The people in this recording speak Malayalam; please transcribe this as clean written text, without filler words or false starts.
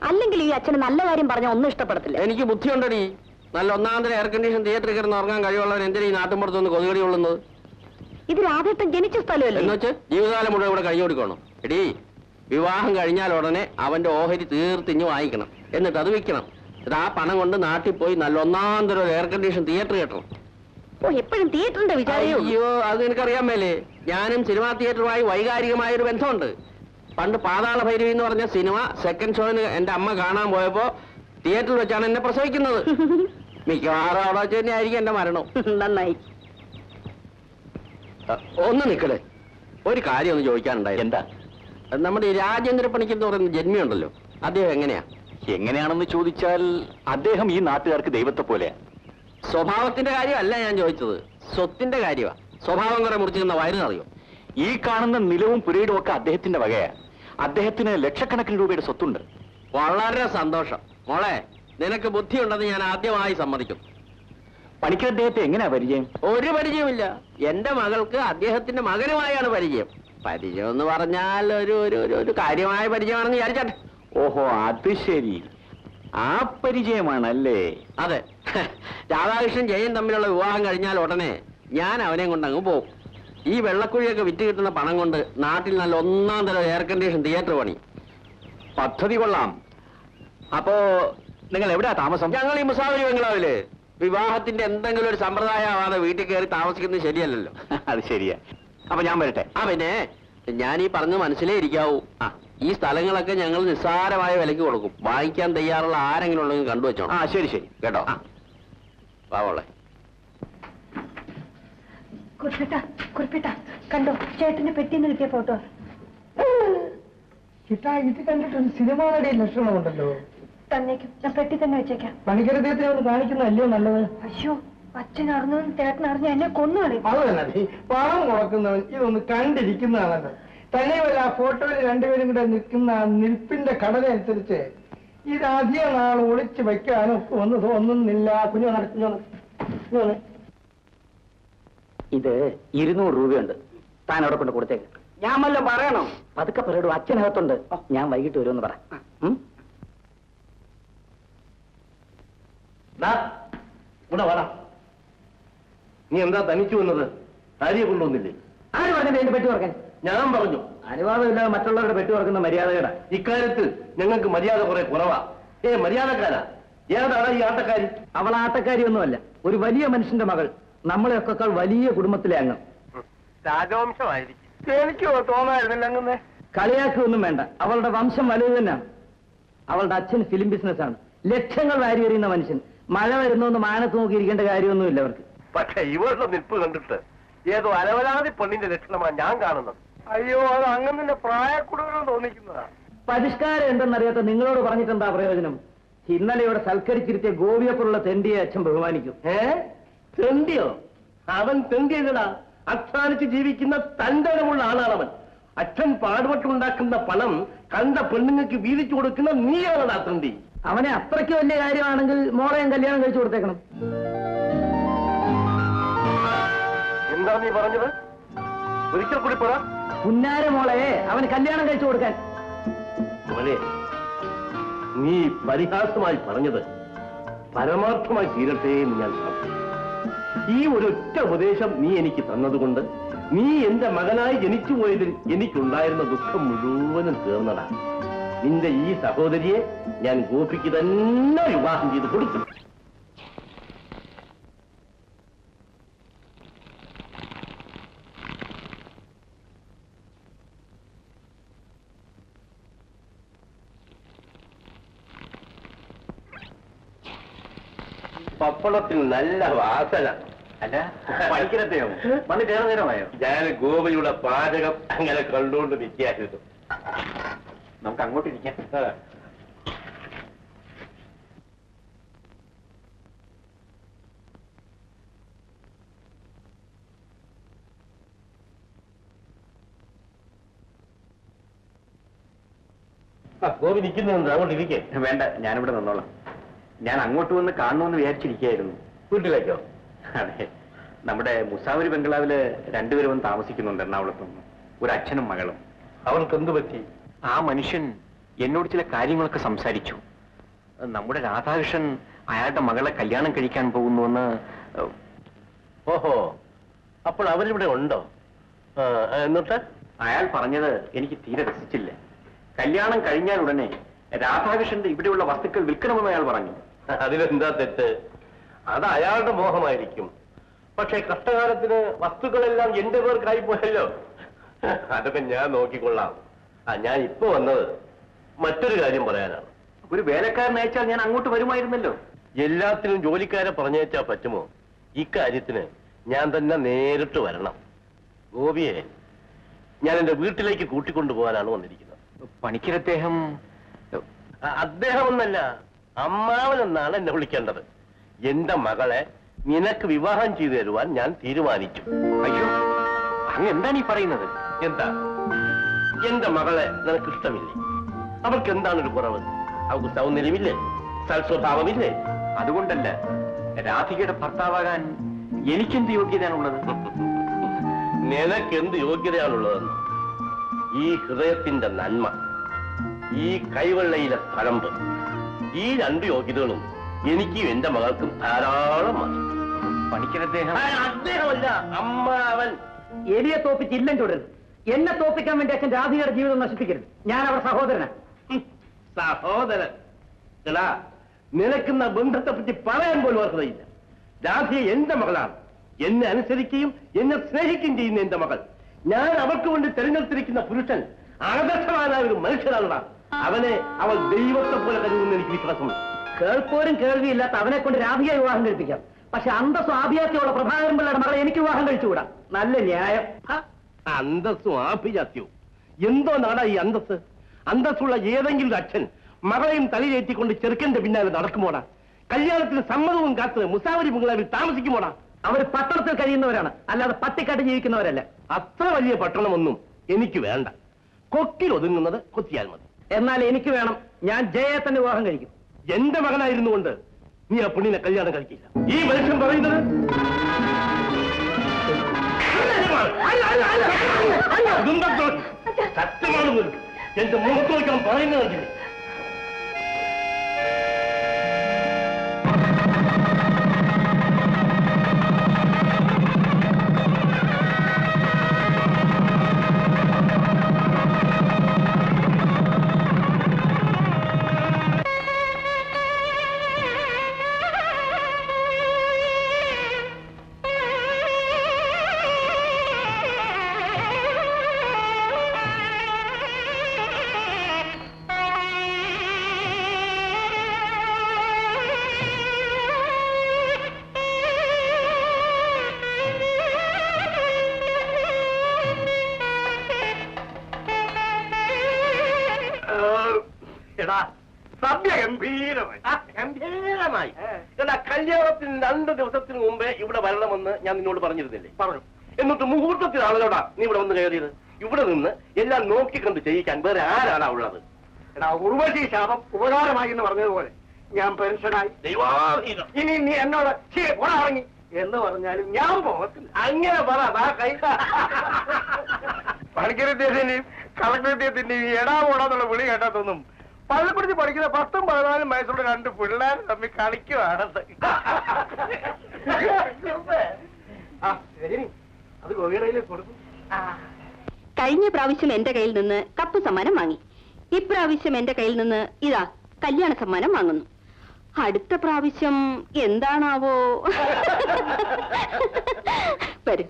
അല്ലെങ്കിൽ ഈ അച്ഛന് നല്ല കാര്യം പറഞ്ഞ ഒന്നും ഇഷ്ടപ്പെടത്തില്ല. എനിക്ക് ബുദ്ധിയുണ്ടടി. നല്ല ഒന്നാന്തര എയർ കണ്ടീഷൻ തിയേറ്ററിൽ കിടന്ന് ഉറങ്ങാൻ കഴിവുള്ളവൻ എന്തിനാ ഈ നാട്ടുമ്പുറത്തൊന്ന് കൊതുകടി കൊള്ളുന്നത്? ഇത് രാധേട്ടൻ ജനിച്ച സ്ഥലമല്ലേ? എന്ന് വെച്ച് ജീവിതകാലം മുഴുവൻ ഇവിടെ കഴിഞ്ഞു കൊടുക്കണം. എടീ, വിവാഹം കഴിഞ്ഞാൽ ഉടനെ അവന്റെ ഓഹരി തീർത്തിഞ്ഞു വാങ്ങിക്കണം, എന്നിട്ട് അത് വിൽക്കണം. എന്നിട്ട് ആ പണം കൊണ്ട് നാട്ടിൽ പോയി നല്ല ഒന്നാന്തര ഒരു എയർ കണ്ടീഷൻ തിയേറ്റർ കെട്ടണം. ഓ, എപ്പോഴും തിയേറ്ററിന്റെ വിചാരം. അയ്യോ, അത് നിനക്കറിയാൻ മേലേ. ഞാനും സിനിമാ തിയേറ്ററുമായി വൈകാരികമായൊരു ബന്ധമുണ്ട്. പണ്ട് പാതാള ഭൈരവി എന്ന് പറഞ്ഞ സിനിമ സെക്കൻഡ് ഷോന് എന്റെ അമ്മ കാണാൻ പോയപ്പോ തിയേറ്ററിൽ വെച്ചാണ് എന്നെ പ്രസവിക്കുന്നത്. മിക്കവാറും അവിടെ വെച്ച് തന്നെ ആയിരിക്കും എന്റെ മരണം. നന്നായി. ഒന്ന് നിക്കടേ, ഒരു കാര്യം ഒന്ന് ചോദിക്കാനുണ്ടായി. എന്താ? നമ്മുടെ ഈ രാജേന്ദ്ര പണിക്കർ എന്ന് പറയുന്ന ജന്മിയുണ്ടല്ലോ, അദ്ദേഹം എങ്ങനെയാണെന്ന് ചോദിച്ചാൽ അദ്ദേഹം ഈ നാട്ടുകാർക്ക് ദൈവത്തെ പോലെയാ. സ്വഭാവത്തിന്റെ കാര്യമല്ല ഞാൻ ചോദിച്ചത്, സ്വത്തിന്റെ കാര്യമാണ്. സ്വഭാവം കുറെ മുറിച്ചിരുന്ന വയറിനറിയോ? ഈ കാണുന്ന നിലവും പുരയിടും ഒക്കെ അദ്ദേഹത്തിന്റെ വകയാ. അദ്ദേഹത്തിന് ലക്ഷക്കണക്കിന് രൂപയുടെ സ്വത്തുണ്ട്. വളരെ സന്തോഷം മോളെ, നിനക്ക് ബുദ്ധിയുണ്ടെന്ന് ഞാൻ ആദ്യമായി സമ്മതിക്കും. പണിക്കർ അദ്ദേഹത്തെ എങ്ങനെയാ പരിചയം? ഒരു പരിചയമില്ല. എന്റെ മകൾക്ക് അദ്ദേഹത്തിന്റെ മകനുമായാണ് പരിചയം. പരിചയം എന്ന് പറഞ്ഞാൽ ഒരു കാര്യമായ പരിചയമാണെന്ന് വിചാരിച്ചാട്ടെ. ഓഹോ, അത് ശരി, ആ പരിചയമാണല്ലേ? അതെ. രാധാകൃഷ്ണൻ ജയൻ തമ്മിലുള്ള വിവാഹം കഴിഞ്ഞാൽ ഉടനെ ഞാൻ അവനെയും കൊണ്ട് അങ്ങ് പോകും. ഈ വെള്ളക്കുഴിയൊക്കെ വിറ്റ് കിട്ടുന്ന പണം കൊണ്ട് നാട്ടിൽ നല്ല ഒന്നാം തരം എയർ കണ്ടീഷൻ തിയേറ്റർ പണി. പദ്ധതി കൊള്ളാം. അപ്പോ നിങ്ങൾ എവിടെയാ താമസം? ഞങ്ങൾ ഈ മുസാഫരി ബംഗ്ലാവില്. വിവാഹത്തിന്റെ എന്തെങ്കിലും ഒരു സമ്പ്രദായം ആവാതെ വീട്ടിൽ കയറി താമസിക്കുന്നത് ശരിയല്ലല്ലോ. അത് ശരിയാ. അപ്പൊ ഞാൻ വരട്ടെ. പിന്നെ ഞാൻ ഈ പറഞ്ഞ് മനസ്സിലേ ഇരിക്കാവൂ. ഈ സ്ഥലങ്ങളൊക്കെ ഞങ്ങൾ നിസ്സാരമായ വിലക്ക് കൊടുക്കും. വാങ്ങിക്കാൻ തയ്യാറുള്ള ആരെങ്കിലും ഉണ്ടെങ്കിൽ കണ്ടുവച്ചോ. ശരി ശരി, കേട്ടോ. പാവളെ കുറിപ്പിട്ട കണ്ടോ ചേട്ടന്റെ പെട്ടിന്ന് കിട്ടിയ ഫോട്ടോ? ഇത് കണ്ടിട്ട് സിനിമ നടിയ ലക്ഷണമുണ്ടല്ലോ. തന്നേക്കും, ഞാൻ പെട്ടി തന്നെ വെച്ചേക്കാം. പണിക്കരദ്ദേഹത്തിനെ ഒന്ന് കാണിക്കുന്നതല്ലയോ നല്ലത്? അയ്യോ, അച്ഛൻ അറിഞ്ഞു ചേട്ടൻ അറിഞ്ഞ എന്നെ കൊന്നുകളി. അത് തന്നെ, പണം മുടക്കുന്നവൻ ഇതൊന്ന് കണ്ടിരിക്കുന്നതാണല്ലോ. തന്നെയുമല്ല, ആ ഫോട്ടോയിൽ രണ്ടുപേരും കൂടെ നിൽക്കുന്ന നിൽപ്പിന്റെ ഘടന അനുസരിച്ച് ഇത് അധികം നാൾ ഒളിച്ചു വെക്കാനും ഒന്നും തോന്നുന്നില്ല. കുഞ്ഞു നടക്കുന്നു. ഇത് 200 രൂപയുണ്ട്. താൻ അവിടെ കൊണ്ട് കൊടുത്തേക്ക്. ഞാൻ വല്ലതും പറയണോ? പതുക്കെ പറയടൂ, അച്ഛനകത്തുണ്ട്. ഞാൻ വൈകിട്ട് വരുമെന്ന് പറ. നീ എന്താ തനിച്ചു വന്നത്? ആര്യെ കൊണ്ടുവന്നില്ലേ? ആര് പറഞ്ഞത് എന്റെ പെട്ടി തുറക്കാൻ? ഞാൻ പറഞ്ഞു. അനുവാദമില്ലാതെ മറ്റുള്ളവരുടെ പെട്ടി തുറക്കുന്ന മര്യാദകേടാ. ഇക്കാര്യത്തിൽ ഞങ്ങൾക്ക് മര്യാദ കുറെ കുറവാ. മര്യാദക്കാരാ? ഏതാണ് ഈ ആട്ടക്കാരി? അവൾ ആട്ടക്കാരിയൊന്നുമല്ല, ഒരു വലിയ മനുഷ്യന്റെ മകൾ. നമ്മളെയൊക്കെ വലിയ കുടുംബത്തിലെ അംഗം. രാജവംശമായിരിക്കും. എനിക്കോ തോന്നായിരുന്നില്ല അങ്ങനെ. കളിയാക്കൊന്നും വേണ്ട, അവളുടെ വംശം വലുത് തന്നെയാണ്. അവളുടെ അച്ഛൻ ഫിലിം ബിസിനസ്സാണ്. ലക്ഷങ്ങൾ വാരി എറിയുന്ന മനുഷ്യൻ. മഴ വരുന്നോന്ന് മാനത്ത് നോക്കിയിരിക്കേണ്ട കാര്യമൊന്നുമില്ല അവർക്ക്. പക്ഷെ ഇവരുടെ നിൽപ്പ് കണ്ടിട്ട് ഏതോ അലവലാതി പെണ്ണിന്റെ ലക്ഷണമാണ് ഞാൻ കാണുന്നത്. അയ്യോ, അത് അങ്ങനെ പ്രായക്കൂടുതൽ തോന്നിക്കുന്നതാ. പരിഷ്കാരം എന്തെന്നറിയാത്ത നിങ്ങളോട് പറഞ്ഞിട്ടെന്താ പ്രയോജനം? ഇന്നലെ ഇവിടെ സൽക്കരിച്ചിരുത്തിയ ഗോപിയപ്പുറമുള്ള തെണ്ടിയെ അച്ഛൻ ബഹുമാനിക്കും. തെണ്ടിയോ? അവൻ തെണ്ടിയല്ലടാ, അധ്വാനിച്ച് ജീവിക്കുന്ന തന്തരമുള്ള ആളാണവൻ. അച്ഛൻ പാടുപെട്ടുണ്ടാക്കുന്ന പണം കണ്ട പെണ്ണുങ്ങൾക്ക് വീതിച്ചു കൊടുക്കുന്ന നീയാണടാ തെണ്ടി. അവനെ അത്രയ്ക്ക് വലിയ കാര്യമാണെങ്കിൽ മോളെയും കല്യാണം കഴിച്ചു കൊടുത്തേക്കണം. എന്താ നീ പറഞ്ഞത്? ഒരിക്കൽ കൂടി പറ. പുന്നാര മോളെ അവന് കല്യാണം കഴിച്ചു കൊടുക്കാൻ. മോനെ, നീ പരിഹാസമായി പറഞ്ഞത് പരമാർത്ഥമായി തീരട്ടെ എന്ന് ഞാൻ പറഞ്ഞു. ഈ ഒരൊറ്റ ഉപദേശം നീ എനിക്ക് തന്നതുകൊണ്ട് നീ എന്റെ മകനായി ജനിച്ചു പോയതിൽ എനിക്കുണ്ടായിരുന്ന ദുഃഖം മുഴുവനും തീർന്നടാ. നിന്റെ ഈ സഹോദരിയെ ഞാൻ ഗോപിക്ക് തന്നെ വിവാഹം ചെയ്ത് കൊടുത്തു. പപ്പടത്തിന് നല്ല വാസന. അല്ല, പണിക്കരത്തെയോ വന്ന് കയറി നേരമായോ? ഞാൻ ഗോപയുടെ പാചകം അങ്ങനെ കണ്ടുകൊണ്ട് നിൽക്കായിരുന്നു. നമുക്ക് അങ്ങോട്ടിരിക്കാം. ഗോപി നിൽക്കുന്നുണ്ട്, അങ്ങോട്ട് ഇരിക്കേ. വേണ്ട, ഞാനിവിടെ നിന്നോളാം. ഞാൻ അങ്ങോട്ട് വന്ന് കാണണമെന്ന് വിചാരിച്ചിരിക്കുകയായിരുന്നു. വീട്ടിലേക്കോ? അതെ, നമ്മുടെ മുസാഫരി ബംഗ്ലാവില് രണ്ടുപേരും വന്ന് താമസിക്കുന്നുണ്ട് എറണാകുളത്തുനിന്ന്. ഒരു അച്ഛനും മകളും. അവൾക്ക് എന്ത് പറ്റി? ആ മനുഷ്യൻ എന്നോട് ചില കാര്യങ്ങളൊക്കെ സംസാരിച്ചു. നമ്മുടെ രാധാകൃഷ്ണൻ അയാളുടെ മകളെ കല്യാണം കഴിക്കാൻ പോകുന്നുവെന്ന്. ഓഹോ, അപ്പോൾ അവരിവിടെ ഉണ്ടോ? എന്നിട്ട് അയാൾ പറഞ്ഞത് എനിക്ക് തീരെ രസിച്ചില്ല. കല്യാണം കഴിഞ്ഞാൽ ഉടനെ രാധാകൃഷ്ണന്റെ ഇവിടെയുള്ള വസ്തുക്കൾ വിൽക്കണമെന്ന് അയാൾ പറഞ്ഞു. അതിലെന്താ തെറ്റ്? അത് അയാളുടെ മോഹമായിരിക്കും. പക്ഷെ കഷ്ടകാലത്തിന് വസ്തുക്കളെല്ലാം എന്റെ പേർക്കായി പോയല്ലോ. അതൊക്കെ ഞാൻ നോക്കിക്കൊള്ളാം. ഞാൻ ഇപ്പൊ വന്നത് മറ്റൊരു കാര്യം പറയാനാണ്. ഒരു വേലക്കാരനെ അയച്ചാൽ ഞാൻ അങ്ങോട്ട് വരുമായിരുന്നല്ലോ. എല്ലാത്തിനും ജോലിക്കാരെ പറഞ്ഞയച്ചാ പറ്റുമോ? ഇക്കാര്യത്തിന് ഞാൻ തന്നെ നേരിട്ട് വരണം. ഗോപിയെ ഞാൻ എന്റെ വീട്ടിലേക്ക് കൂട്ടിക്കൊണ്ടുപോകാനാണ് വന്നിരിക്കുന്നത്. പണിക്കർ അദ്ദേഹം അദ്ദേഹം എന്നല്ല, അമ്മാവനെന്നാണ് എന്നെ വിളിക്കേണ്ടത്. എന്റെ മകളെ നിനക്ക് വിവാഹം ചെയ്തു തരുവാൻ ഞാൻ തീരുമാനിച്ചു. അയ്യോ, അങ്ങ് എന്താണ് ഈ പറയുന്നത്? എന്താ, എന്റെ മകളെ നിനക്ക് ഇഷ്ടമില്ലേ? അവർക്ക് എന്താണൊരു കുറവ്? അവർക്ക് സൗന്ദര്യമില്ലേ? സൽസ്വഭാവമില്ലേ? അതുകൊണ്ടല്ല, രാധികയുടെ ഭർത്താവാകാൻ എനിക്കെന്ത് യോഗ്യതയാണുള്ളത്? നിനക്കെന്ത് യോഗ്യതയാണുള്ളതെന്ന്? ഈ ഹൃദയത്തിന്റെ നന്മ, ഈ കൈവെള്ളയിലെ തഴമ്പ്, ഈ രണ്ട് യോഗ്യതകളും എനിക്കും എന്റെ മകൾക്കും ധാരാളം മതി. പണിക്കർ അദ്ദേഹം അദ്ദേഹമല്ല, അമ്മാവൻ. എലിയെ തോപ്പിച്ച് ഇല്ലം ചൂടരുത്. എന്നെ തോപ്പിക്കാൻ വേണ്ടി അച്ഛൻ രാധികയുടെ ജീവിതം നശിപ്പിക്കരുത്. ഞാൻ അവർ സഹോദരനാ. സഹോദരൻ എടാ, നിനക്കുന്ന ബന്ധത്തെ പറ്റി പറയാൻ പോലും അർഹതയില്ല. രാധിക എന്റെ മകളാണ്. എന്നെ അനുസരിക്കുകയും എന്നെ സ്നേഹിക്കുകയും ചെയ്യുന്ന എന്റെ മകൾ. ഞാൻ അവർക്ക് വേണ്ടി തെരഞ്ഞെടുത്തിരിക്കുന്ന പുരുഷൻ ആദർശവാനായ ഒരു മനുഷ്യനാണ്. അവനെ അവൾ ദൈവത്തെ പോലെ കരുതുന്ന എനിക്ക് വിശ്വാസമുണ്ട്. കേൾപ്പോരും കേൾവിയില്ലാത്ത അവനെ കൊണ്ട് രാധികയെ വിവാഹം കഴിപ്പിക്കാം. പക്ഷെ അന്തസ്സും ആഭിജാത്യമുള്ള പ്രഭാകരൻ പിള്ളയുടെ മകളെ എനിക്ക് വിവാഹം കഴിച്ചുകൂടാ. നല്ല ന്യായം. അന്തസ്സും ആഭിജാത്യവും എന്തോ നാടാ ഈ അന്തസ്? അന്തസ്സുള്ള ഏതെങ്കിലും ഒരു അച്ഛൻ മകളെയും തലയിലേറ്റിക്കൊണ്ട് ചെറുക്കന്റെ പിന്നാലെ നടക്കുമോടാ? കല്യാണത്തിന് സമ്മതവും കാത്ത് മുസാവരി ബംഗ്ലാവിൽ താമസിക്കുമോടാ? അവർ പട്ടണത്തിൽ കഴിയുന്നവരാണ്, അല്ലാതെ പട്ടിക്കാട്ട് ജീവിക്കുന്നവരല്ല. അത്ര വലിയ പട്ടണമൊന്നും എനിക്ക് വേണ്ട. കൊക്കിൽ ഒതുങ്ങുന്നത് കൊത്തിയാൽ മതി. എന്നാൽ എനിക്ക് വേണം. ഞാൻ ജയയെ തന്നെ വിവാഹം കഴിക്കും. എന്റെ മകനായിരുന്നു കൊണ്ട് നീ ആ പെണ്ണിനെ കല്യാണം കഴിക്കില്ല. ഈ മനുഷ്യൻ പറയുന്നത് സത്യമാണ്. എന്റെ മുഖത്ത് നോക്കാൻ പറയുന്നത് ഗംഭീരമായി. എന്നാ കല്യാണത്തിന് 2 ദിവസത്തിന് മുമ്പേ ഇവിടെ വരണമെന്ന് ഞാൻ നിന്നോട് പറഞ്ഞിരുന്നില്ലേ? പറഞ്ഞു. എന്നിട്ട് മുഹൂർത്തത്തിലാണല്ലോടാ നീ ഇവിടെ വന്ന് കയറിയത്. ഇവിടെ നിന്ന് എല്ലാം നോക്കിക്കണ്ട് ചെയ്യിക്കാൻ വേറെ ആരാണ് ഉള്ളത്? എടാ, ഉർവശി ശാപം ഉപകാരമായി എന്ന് പറഞ്ഞതുപോലെ ഞാൻ പെൻഷനായി. ദൈവാധീനം. ഇനി നീ എന്നോട് ഇറങ്ങി എന്ന് പറഞ്ഞാലും ഞാൻ പോകത്തില്ല. അങ്ങനെ പറ. പണിക്കരത്തിന്റെയും കളക്ടറേറ്റിന്റെയും എടാ പോടാന്നുള്ള വിളി കേട്ടാത്തൊന്നും പള്ളിക്കുറിച്ച് പഠിക്കുന്ന 10ഉം 14ഉം വയസ്സുള്ള 2 പിള്ളേർ തമ്മിൽ കളിക്കുവാണെന്ന്. അത് ഗോവിയിലേക്ക് കൊടുക്കും. കഴിഞ്ഞ പ്രാവശ്യം എന്റെ കയ്യിൽ നിന്ന് കപ്പ് സമ്മാനം വാങ്ങി. ഇപ്രാവശ്യം എന്റെ കയ്യിൽ നിന്ന് ഇതാ കല്യാണ സമ്മാനം വാങ്ങുന്നു. അടുത്ത പ്രാവശ്യം എന്താണാവോ? വരും.